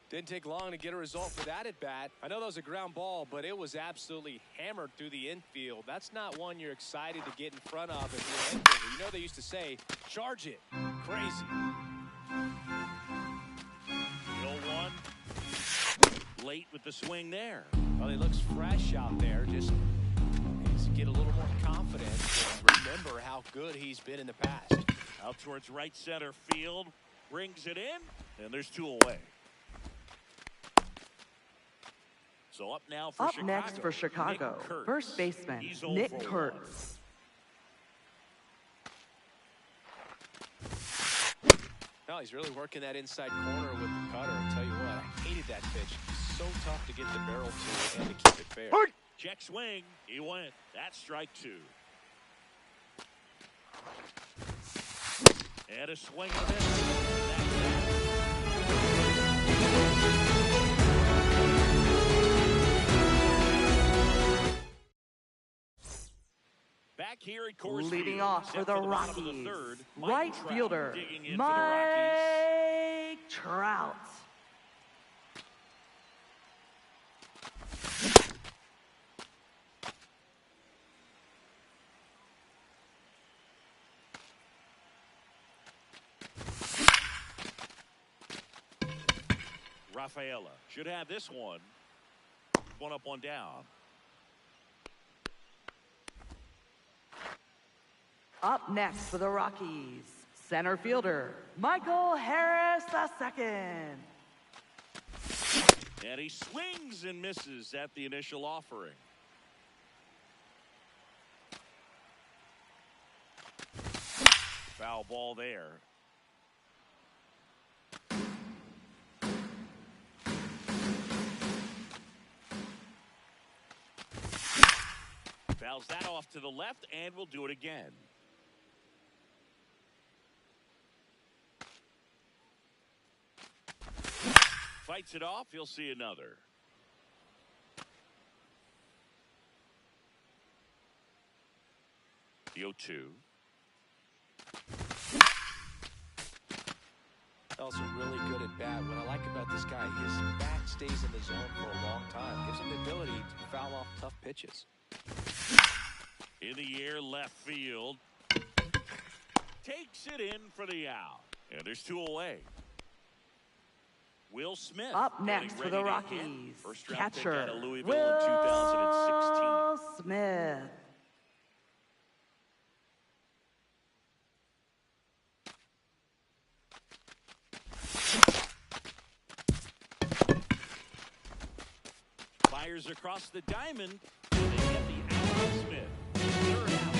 Didn't take long to get a result for that at bat. I know that was a ground ball, but it was absolutely hammered through the infield. That's not one you're excited to get in front of if you're an infielder. You know they used to say, charge it. Crazy. The 0-1. Late with the swing there. Well, he looks fresh out there. Just needs to get a little more confidence and remember how good he's been in the past. Out towards right center field. Brings it in. And there's 2 away. So up now for Chicago. Next for Chicago, Nick Kurtz. first baseman He's 0 Nick for 1. Kurtz. No, he's really working that inside corner with the cutter. I tell you what, I hated that pitch. So tough to get the barrel to and to keep it fair. Check swing. He went. That's strike 2. And a swing and a miss. Back here at Coors Leading Field, off for set the the bottom of the Rockies, third, right Trout fielder digging in for the Rockies. Mike Trout. Rafaela should have this one. 1 up, 1 down. Up next for the Rockies, center fielder Michael Harris II. And he swings and misses at the initial offering. Foul ball there. Fouls that off to the left, and we'll do it again. Fights it off. He'll see another. The 0-2. Also really good at bat. What I like about this guy, his bat stays in the zone for a long time. Gives him the ability to foul off tough pitches. In the air, left field. Takes it in for the out. And there's 2 away. Will Smith. Up next for the ready to Rockies, hit. First round pick out catcher of Louisville in 2016. Will Smith. Fires across the diamond. And they get the out of Smith. Third out.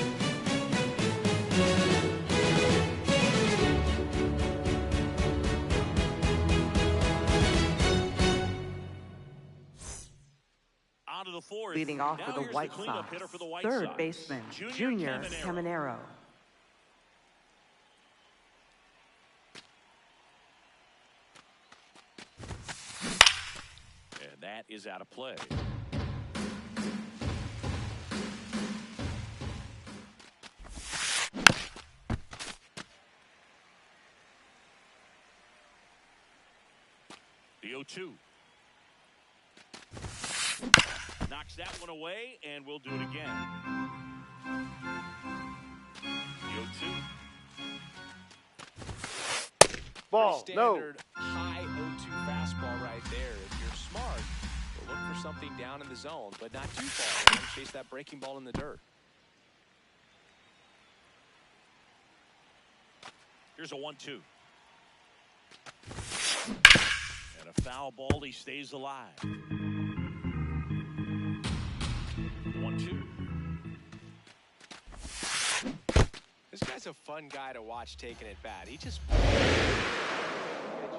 On to the fourth. Leading off Now for the here's White cleanup Sox, hitter for the White third Sox, baseman, Junior Caminero. And that is out of play. The 0-2. Knocks that one away, and we'll do it again. The 0-2. Ball, no. Standard high 0-2 fastball right there. If you're smart, you'll look for something down in the zone, but not too far. You want to chase that breaking ball in the dirt. Here's a 1-2. And a foul ball. He stays alive. 1-2. This guy's a fun guy to watch taking it bat. He just pitch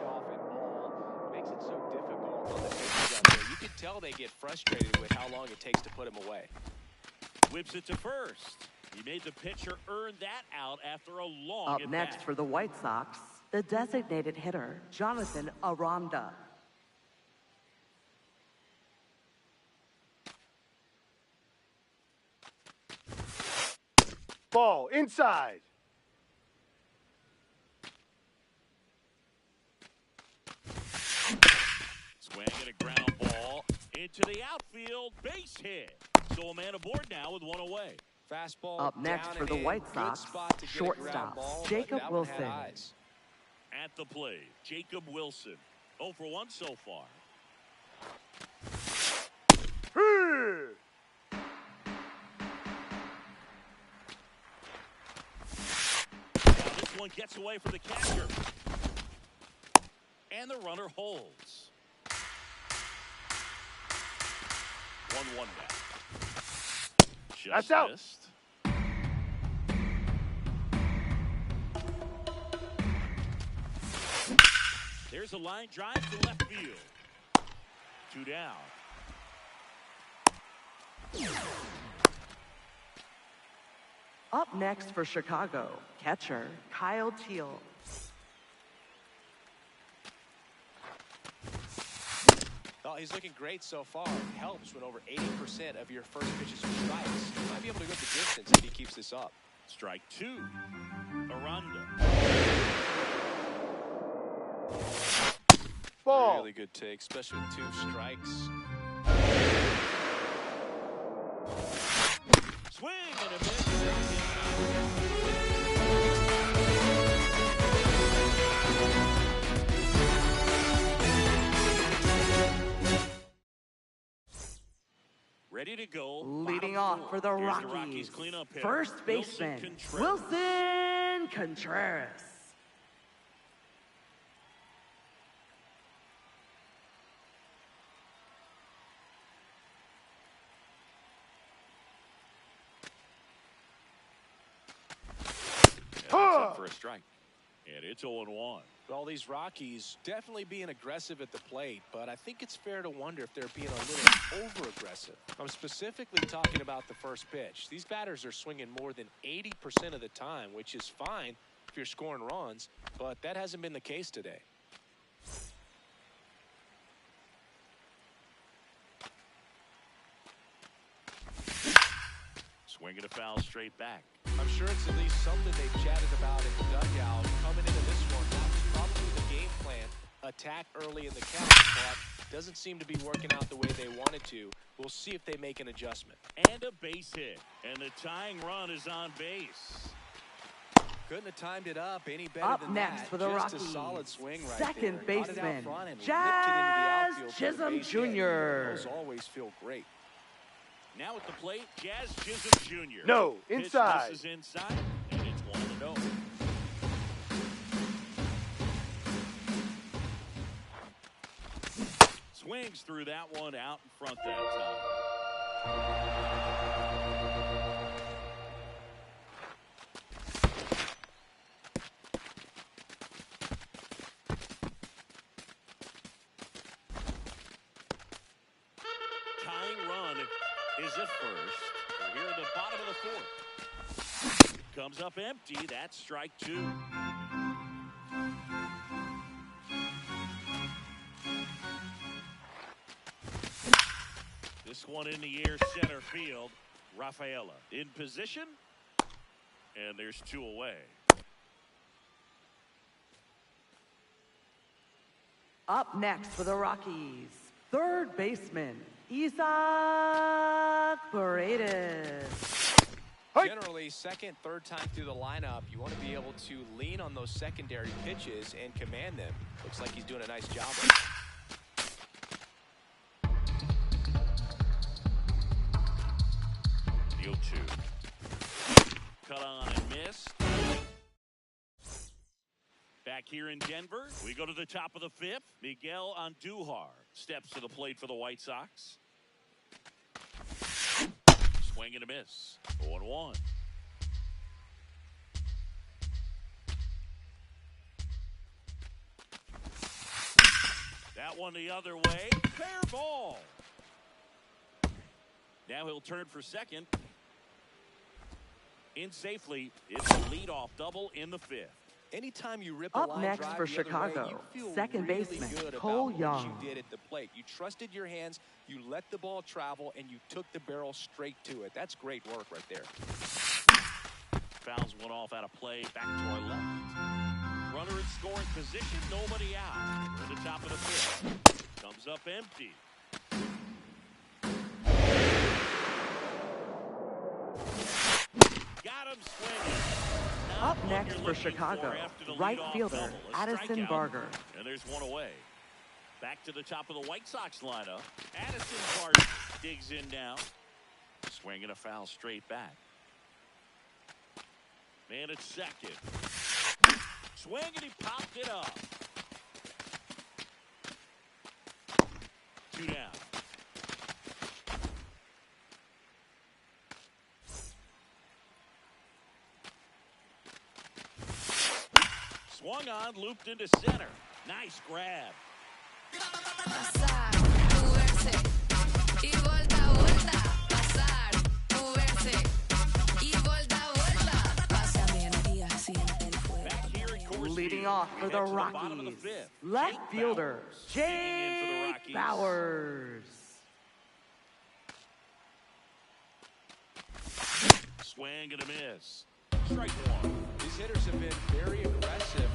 off and all. Makes it so difficult on the pitches out there. You can tell they get frustrated with how long it takes to put him away. Whips it to first. He made the pitcher earn that out after a long Up at next bat. for the White Sox, the designated hitter, Jonathan Aranda. Ball, inside. Swing and a ground ball into the outfield. Base hit. So a man aboard now with one away. Fastball Up next down for and the in. White Good Sox, spot to get a ground shortstop, ball, but Jacob that one had Wilson. eyes. At the plate, Jacob Wilson. 0 for 1 so far. Here. Now this one gets away from the catcher. And the runner holds. 1-1 now. Just That's out. missed. There's a line drive to left field. 2 down. Up next for Chicago, catcher, Kyle Teal. Oh, he's looking great so far. It helps when over 80% of your first pitches are strikes. He might be able to go the distance if he keeps this up. Strike 2. Aranda. Ball. Really good take, especially with 2 strikes. Swing and a miss. Ready to go. Leading Bottom off four. for the Here's Rockies, cleanup hitter, first Wilson baseman, Contreras. Wilson Contreras. And that's up for a strike. And it's 0-1. All these Rockies definitely being aggressive at the plate, but I think it's fair to wonder if they're being a little over-aggressive. I'm specifically talking about the first pitch. These batters are swinging more than 80% of the time, which is fine if you're scoring runs, but that hasn't been the case today. Swing and a foul straight back. I'm sure it's at least something they've chatted about in the dugout. Coming into this one, that was probably the game plan. Attack early in the count, but doesn't seem to be working out the way they wanted to. We'll see if they make an adjustment. And a base hit. And the tying run is on base. Couldn't have timed it up any better Up than next that. for the Just Rockies, a solid swing right second there. Got it out baseman, front and Jazz whipped it into the outfield for the Chisholm base hit. Jr. Those always feel great. Now at the plate, Jazz Chisholm Jr. No, Pitch inside. misses inside, and it's 1-0. Swings through that one out in front that time. Tying run at first. We're here in the bottom of the fourth. Comes up empty. That's strike two. This one in the air, center field. Rafaela in position. And there's two away. Up next for the Rockies, third baseman, Isaac Paredes. Generally, second, third time through the lineup, you want to be able to lean on those secondary pitches and command them. Looks like he's doing a nice job of it. The 0-2. Cut on and missed. Back here in Denver, we go to the top of the fifth. Miguel Andujar steps to the plate for the White Sox. Swing and a miss. 0-1. That one the other way. Fair ball. Now he'll turn for second. In safely. It's a leadoff double in the fifth. Anytime you rip a Up line next drive for the other Chicago, way, you feel second really baseman, good Cole about Young. what you did at the plate. You trusted your hands, you let the ball travel, and you took the barrel straight to it. That's great work right there. Fouls one off out of play. Back to our left. Runner in scoring position. Nobody out. We're at the top of the fifth. Comes up empty. Got him swinging. Up next for Chicago, right fielder, Addison Barger. And there's one away. Back to the top of the White Sox lineup. Addison Barger digs in now. Swinging a foul straight back. Man at second. Swing and he popped it up. 2 down. Swung on, looped into center. Nice grab. Pasar, moverse y vuelta, vuelta. Pasar, moverse y vuelta, vuelta. Pasa mi energía, siente el fuego. Back here at Coors Leading Field. off for the Head to bottom of the Rockies, fifth. left Jake fielder, Bauers digging in for the Jake Rockies. Bauers. Swing and a miss. Strike one. These hitters have been very aggressive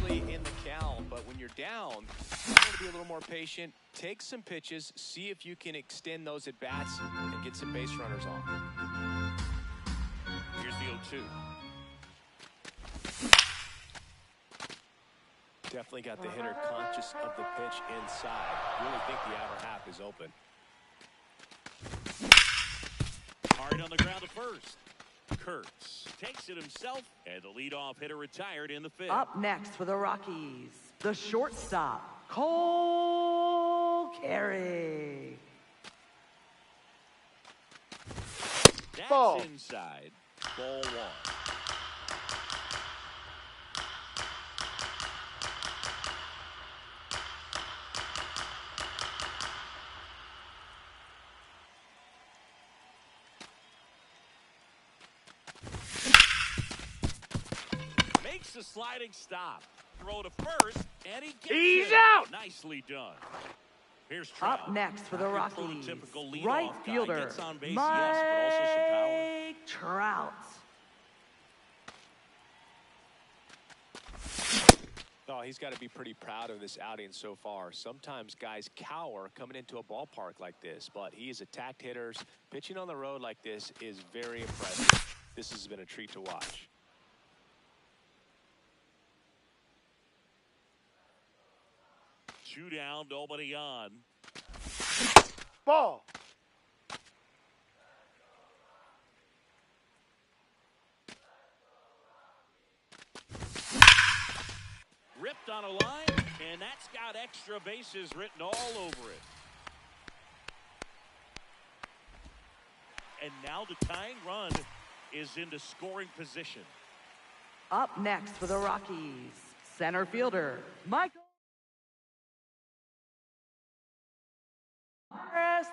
early in the count, but when you're down, you want to be a little more patient. Take some pitches, see if you can extend those at bats and get some base runners on. Here's the 0-2. Definitely got the hitter conscious of the pitch inside. Really think the outer half is open. Hard on the ground at first. Kurtz takes it himself, and the leadoff hitter retired in the fifth. Up next for the Rockies, the shortstop, Cole Carey. That's Ball. inside. Ball one. Makes a sliding stop. Throw to first, and he gets He's it. out. Nicely done. Here's Trout. Up next for the Your Rockies, prototypical leadoff right guy. fielder, Gets on base, yes, but also some power. Mike Trout. Oh, he's got to be pretty proud of this outing so far. Sometimes guys cower coming into a ballpark like this, but he has attacked hitters. Pitching on the road like this is very impressive. This has been a treat to watch. Two down, nobody on. Ball. Ripped on a line, and that's got extra bases written all over it. And now the tying run is into scoring position. Up next for the Rockies, center fielder, Michael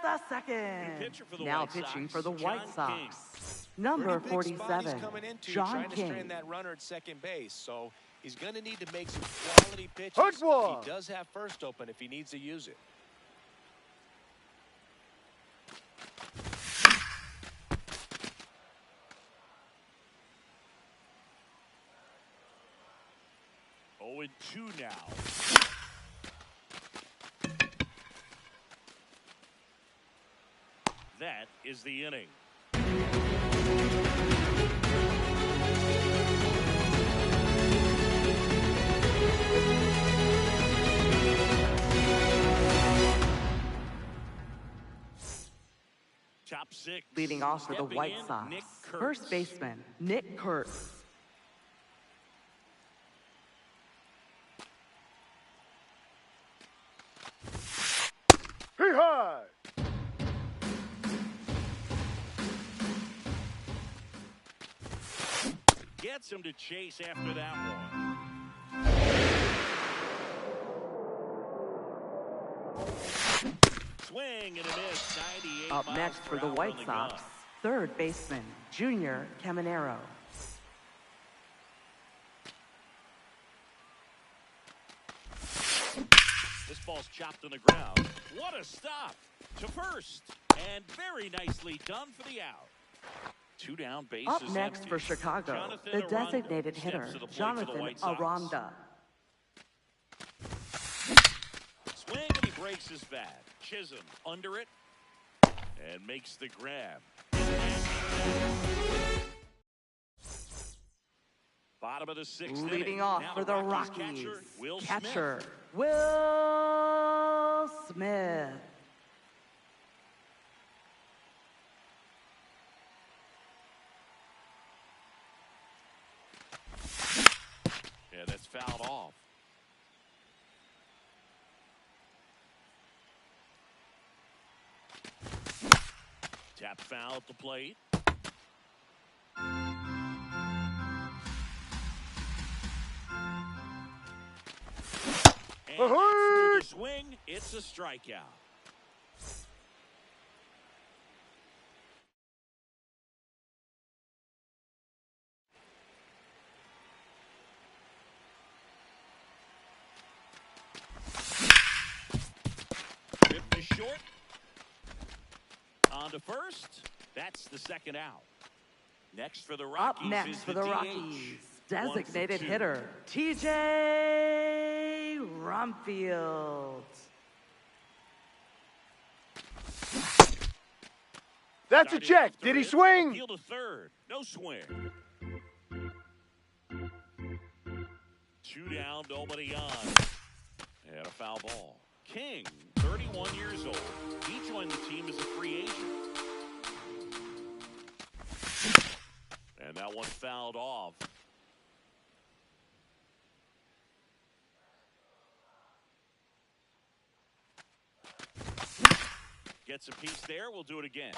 the second. Pitcher for the Now White pitching Sox, for the White John Sox. Number Pretty big spot he's 47, coming into, John trying to King. strand that runner at second base. So he's going to need to make some quality pitches. Hook one. He does have first open if he needs to use it. Oh, and 2 now. That is the inning. Top 6. Leading off for the Stepping White in, Sox, Nick Kurtz. first baseman Nick Kurtz. Hey, high. Gets him to chase after that one. Swing and a miss. 98 Up miles next per for the hour White on the Sox, gun. third baseman Junior Caminero. This ball's chopped on the ground. What a stop to first. And very nicely done for the out. 2 down, bases Up next empty. for Chicago, Jonathan the Aranda designated steps hitter to the plate for the Jonathan White Sox. Aranda. Swing and he breaks his bat. Chisholm under it and makes the grab. Bottom of the 6th Leading inning. off Now for the Rockies, catcher, Will catcher Smith. Will Smith. Yeah, that's fouled off. Tap foul at the plate. And that's through the swing. It's a strikeout. Ripped to short. On to first. That's the second out. Next for the Rockies. Up next is for the the DH. Rockies, 1 for designated 2. hitter TJ Rumfield. That's a Started check. after Did he it. swing? Appeal to third. No swing. 2 down, nobody on. And a foul ball. King, 31 years old. He joined the team as a free agent. And that one fouled off. Gets a piece there. We'll do it again.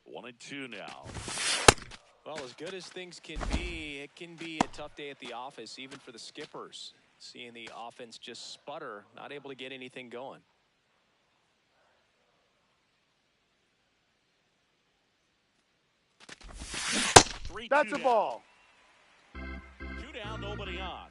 One and 2 now. Well, as good as things can be, it can be a tough day at the office, even for the skippers. Seeing the offense just sputter, not able to get anything going. That's a ball. 2 down, nobody on.